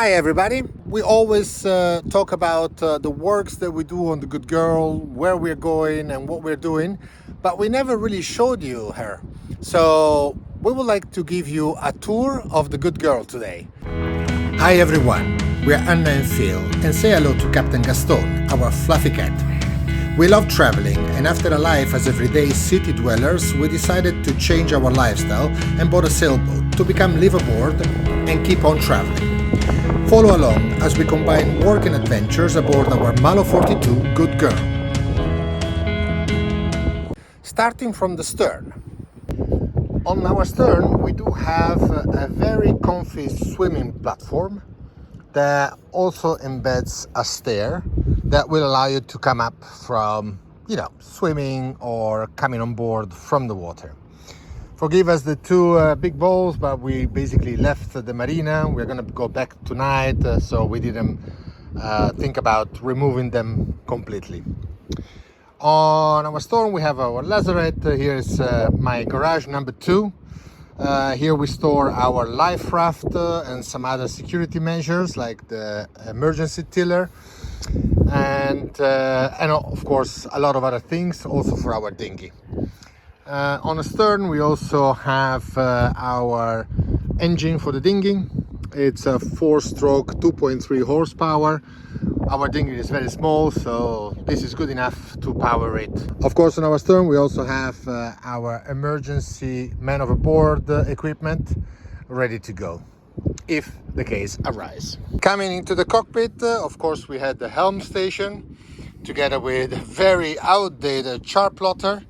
Hi everybody. We always talk about the works that we do on the Good Girl, where we're going and what we're doing, but we never really showed you her. So we would like to give you a tour of the Good Girl today. Hi everyone, we're Anna&Fil and say hello to Captain Gaston, our fluffy cat. We love traveling, and after a life as everyday city dwellers, we decided to change our lifestyle and bought a sailboat to become Liveaboard and keep on traveling. Follow along as we combine work and adventures aboard our Malö 42 Good Girl. Starting from the stern. On our stern we do have a very comfy swimming platform that also embeds a stair that will allow you to come up from, swimming or coming on board from the water. Forgive us the two big bowls, but we basically left the marina. We're gonna go back tonight, so we didn't think about removing them completely. On our stern we have our lazarette. Here's my garage number 2. Here we store our life raft and some other security measures like the emergency tiller and of course a lot of other things also for our dinghy. On the stern we also have our engine for the dinghy. It's a 4-stroke 2.3 horsepower. Our dinghy is very small, so this is good enough to power it. Of course, on our stern we also have our emergency man overboard equipment ready to go if the case arises. Coming into the cockpit, of course we had the helm station together with a very outdated chart plotter.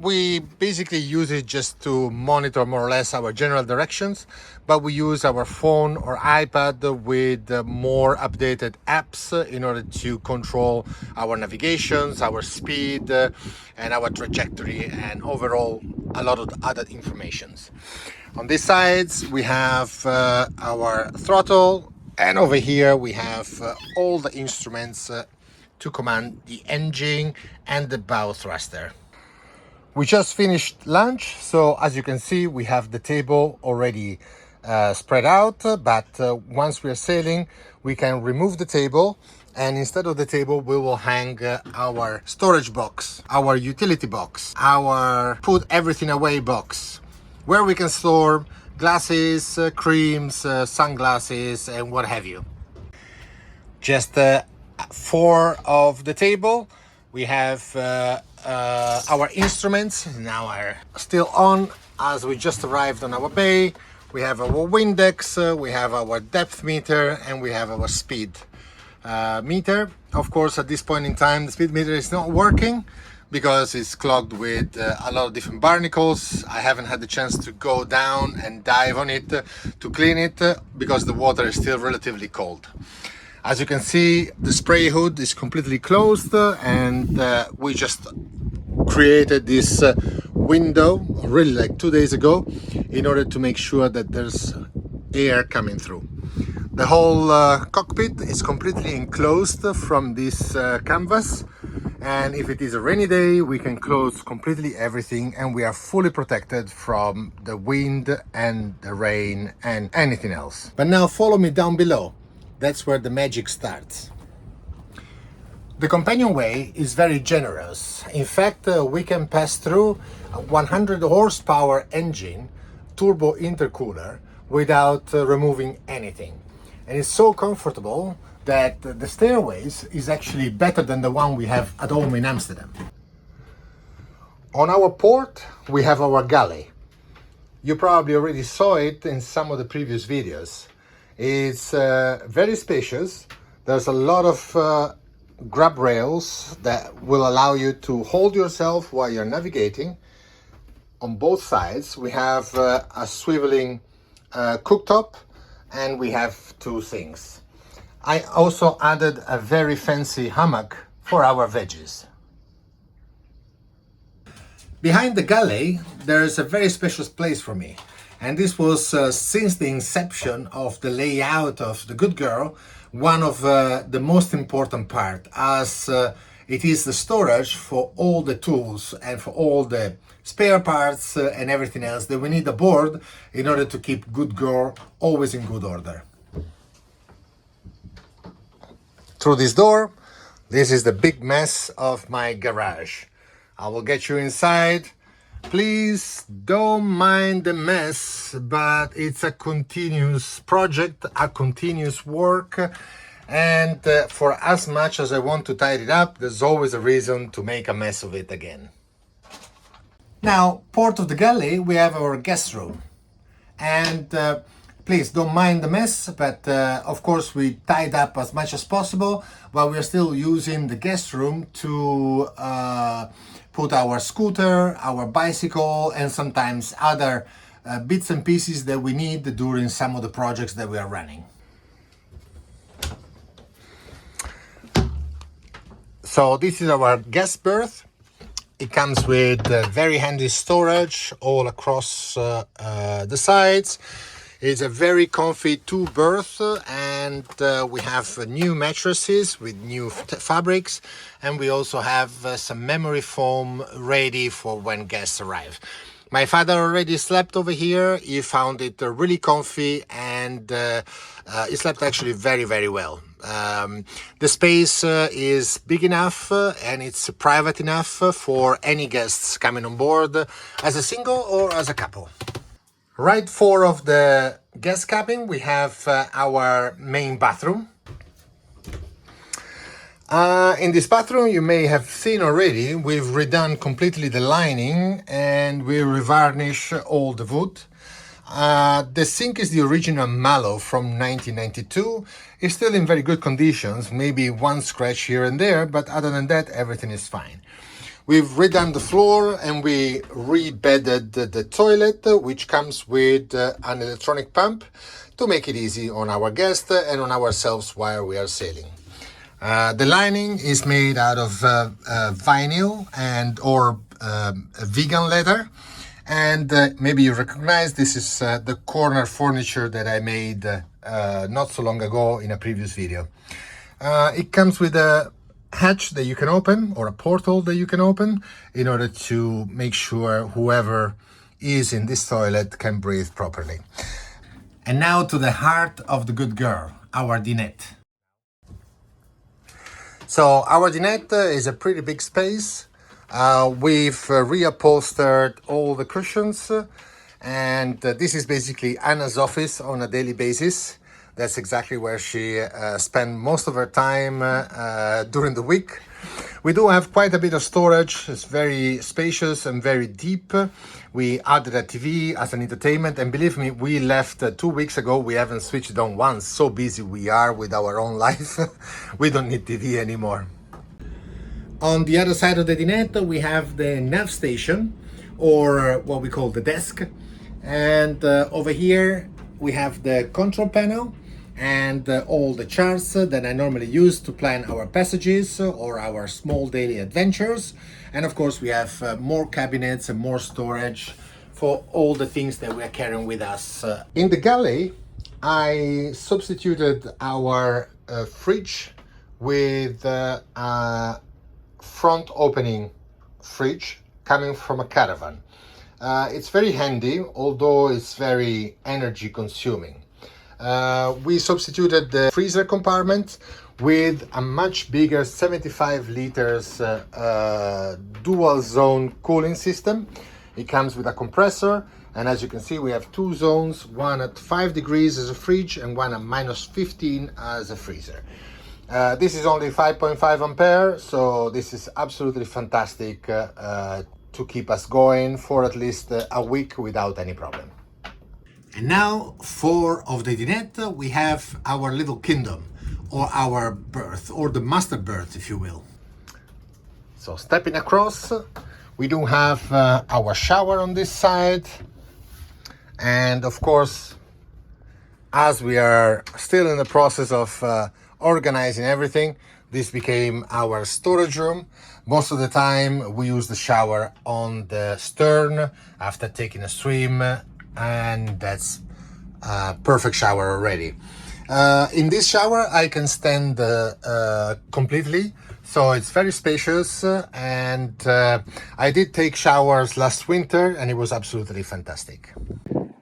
We basically use it just to monitor more or less our general directions, but we use our phone or iPad with more updated apps in order to control our navigations, our speed, and our trajectory, and overall a lot of other informations. On these sides we have our throttle, and over here we have all the instruments to command the engine and the bow thruster. We just finished lunch, so as you can see we have the table already spread out, but once we are sailing we can remove the table, and instead of the table we will hang our storage box, our utility box, our put everything away box, where we can store glasses, creams, sunglasses and what have you. Just 4 of the table. We have our instruments now are still on as we just arrived on our bay. We have our Windex, we have our depth meter, and we have our speed meter. Of course, at this point in time the speed meter is not working because it's clogged with a lot of different barnacles. I haven't had the chance to go down and dive on it to clean it because the water is still relatively cold. As you can see, the spray hood is completely closed, and we just created this window really like 2 days ago in order to make sure that there's air coming through. The whole cockpit is completely enclosed from this canvas, and if it is a rainy day we can close completely everything and we are fully protected from the wind and the rain and anything else. But now follow me down below. That's where the magic starts. The companionway is very generous. In fact, we can pass through a 100 horsepower engine turbo intercooler without removing anything. And it's so comfortable that the stairways is actually better than the one we have at home in Amsterdam. On our port, we have our galley. You probably already saw it in some of the previous videos. It's very spacious. There's a lot of grab rails that will allow you to hold yourself while you're navigating. On both sides we have a swiveling cooktop, and we have 2 sinks. I also added a very fancy hammock for our veggies. Behind the galley there's a very special place for me. And this was, since the inception of the layout of the Good Girl, one of the most important part, as it is the storage for all the tools and for all the spare parts and everything else that we need aboard in order to keep Good Girl always in good order. through this door. This is the big mess of my garage. I will get you inside. Please don't mind the mess, but it's a continuous project, a continuous work. And for as much as I want to tidy it up, there's always a reason to make a mess of it again. Now, port of the galley, we have our guest room. And please don't mind the mess, but of course we tied up as much as possible, while we're still using the guest room to put our scooter, our bicycle, and sometimes other bits and pieces that we need during some of the projects that we are running. So this is our guest berth. It comes with very handy storage all across the sides. It's a very comfy two berth, and we have new mattresses with new fabrics, and we also have some memory foam ready for when guests arrive. My father already slept over here. He found it really comfy, and he slept actually very, very well. The space is big enough and it's private enough for any guests coming on board as a single or as a couple. Right floor of the guest cabin, we have our main bathroom. In this bathroom, you may have seen already, we've redone completely the lining and we revarnish all the wood. The sink is the original Malö from 1992. It's still in very good conditions, maybe one scratch here and there, but other than that, everything is fine. We've redone the floor and we rebedded the toilet, which comes with an electronic pump to make it easy on our guests and on ourselves while we are sailing. The lining is made out of vinyl and or vegan leather. And maybe you recognize this is the corner furniture that I made not so long ago in a previous video. It comes with a hatch that you can open, or a portal that you can open, in order to make sure whoever is in this toilet can breathe properly. And now to the heart of the good girl, our dinette. So our dinette is a pretty big space. We've reupholstered all the cushions, and this is basically Anna's office on a daily basis. That's exactly where she spends most of her time during the week. We do have quite a bit of storage. It's very spacious and very deep. We added a TV as an entertainment, and believe me, we left 2 weeks ago. We haven't switched it on once. So busy we are with our own life. We don't need TV anymore. On the other side of the dinette, we have the nav station, or what we call the desk. And over here, we have the control panel and all the charts that I normally use to plan our passages or our small daily adventures. And of course, we have more cabinets and more storage for all the things that we are carrying with us. In the galley, I substituted our fridge with a front opening fridge coming from a caravan. It's very handy, although it's very energy consuming. We substituted the freezer compartment with a much bigger 75 liters dual zone cooling system. It comes with a compressor, and as you can see, we have two zones, one at 5 degrees as a fridge and one at -15 as a freezer. This is only 5.5 ampere, so this is absolutely fantastic to keep us going for at least a week without any problem. And now, for of the dinette, we have our little kingdom, or our berth, or the master berth, if you will. So stepping across, we do have our shower on this side, and of course, as we are still in the process of organizing everything, this became our storage room. Most of the time we use the shower on the stern after taking a swim, and that's a perfect shower already. In this shower I can stand completely, so it's very spacious, and I did take showers last winter and it was absolutely fantastic.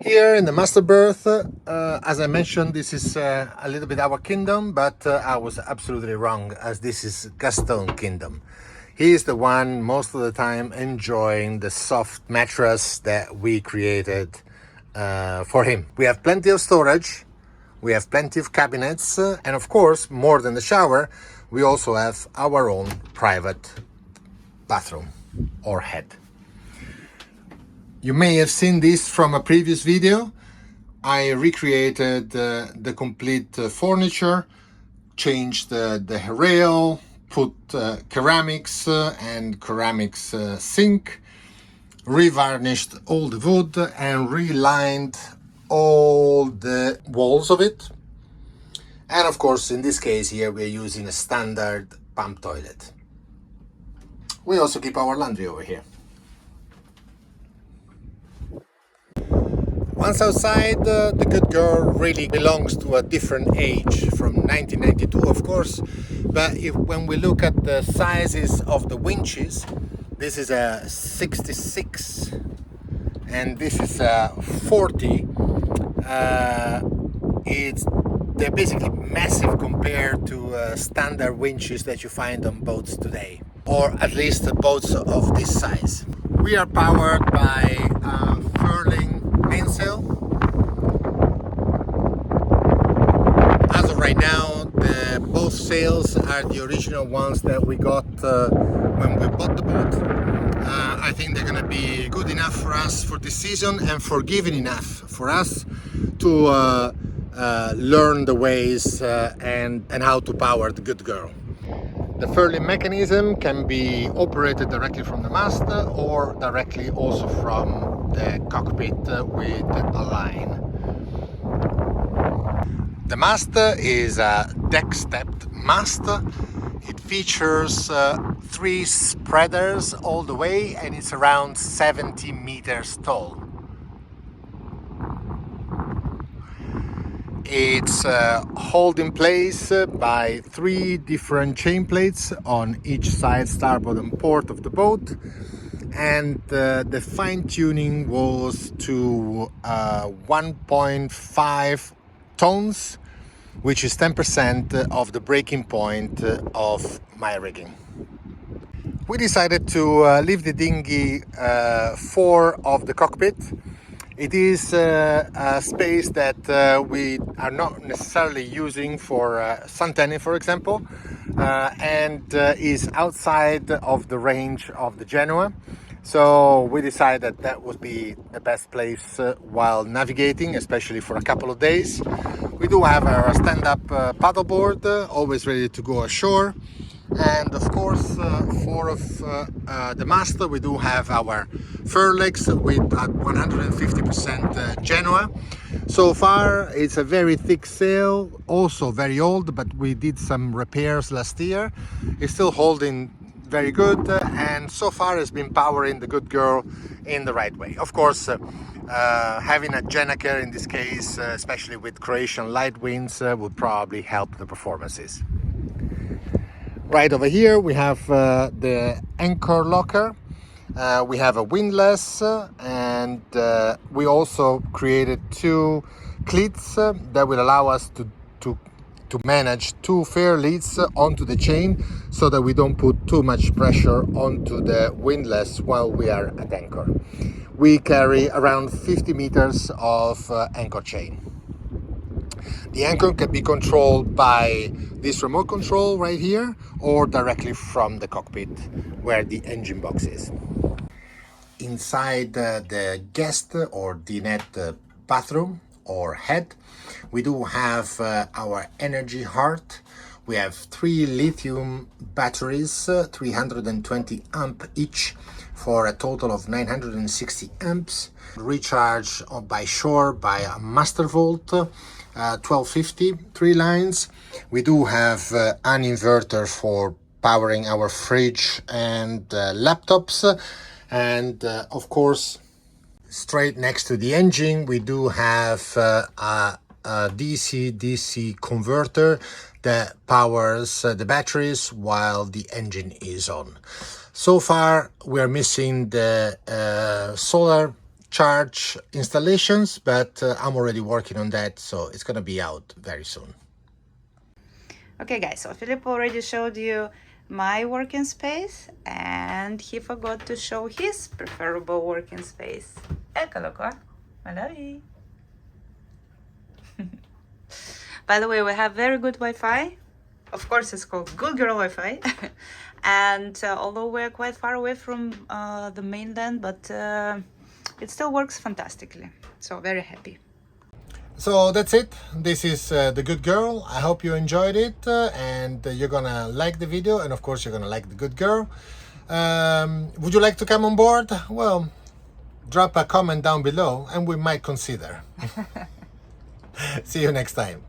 Here in the master berth, as I mentioned, this is a little bit our kingdom, but I was absolutely wrong, as this is Gaston's kingdom. He is the one most of the time enjoying the soft mattress that we created for him. We have plenty of storage, we have plenty of cabinets, and of course, more than the shower, we also have our own private bathroom or head. You may have seen this from a previous video. I recreated the complete furniture, changed the rail, put ceramics and ceramics sink, revarnished all the wood and relined all the walls of it. And of course, in this case here, we're using a standard pump toilet. We also keep our laundry over here. Once outside, the GoodGirl really belongs to a different age, from 1992 of course, but when we look at the sizes of the winches, this is a 66 and this is a 40. They're basically massive compared to standard winches that you find on boats today, or at least the boats of this size. We are powered by furling mainsail. As of right now, both sails are the original ones that we got when we bought the boat. I think they're going to be good enough for us for this season and forgiving enough for us to learn the ways and how to power the GoodGirl. The furling mechanism can be operated directly from the mast or directly also from the cockpit with a line. The mast is a deck-stepped mast. It features 3 spreaders all the way and it's around 70 meters tall. It's held in place by 3 different chain plates on each side, starboard and port of the boat, and the fine-tuning was to 1.5 tons, which is 10% of the breaking point of my rigging. We decided to leave the dinghy fore of the cockpit. It is a space that we are not necessarily using for sun tanning, for example, and is outside of the range of the Genoa. So we decided that would be the best place while navigating, especially for a couple of days. We do have our stand-up paddleboard, always ready to go ashore. And of course, for the mast, we do have our furlegs with 150% Genoa. So far, it's a very thick sail, also very old, but we did some repairs last year. It's still holding very good, and so far has been powering the GoodGirl in the right way. Of course, having a Genaker in this case, especially with Croatian light winds, would probably help the performances. Right over here we have the anchor locker. We have a windlass, and we also created 2 cleats that will allow us to manage 2 fair leads onto the chain, so that we don't put too much pressure onto the windlass while we are at anchor. We carry around 50 meters of anchor chain. The anchor can be controlled by this remote control right here, or directly from the cockpit where the engine box is. Inside the guest or dinette bathroom or head, we do have our energy heart. We have 3 lithium batteries, 320 amp each, for a total of 960 amps. Recharge by shore by a master volt, 1250, 3 lines. We do have an inverter for powering our fridge and laptops, and of course, straight next to the engine we do have a DC-DC converter that powers the batteries while the engine is on. So far we are missing the solar charge installations, but I'm already working on that, so it's gonna be out very soon. Okay guys, so Philip already showed you my working space and he forgot to show his preferable working space. Eccolo qua, Malö. By the way, we have very good Wi-Fi. Of course, it's called GoodGirl Wi-Fi. And although we're quite far away from the mainland, but it still works fantastically. So very happy. So that's it. This is the Good Girl. I hope you enjoyed it and you're gonna like the video, and of course you're gonna like the Good Girl. Would you like to come on board? Well, drop a comment down below and we might consider. See you next time.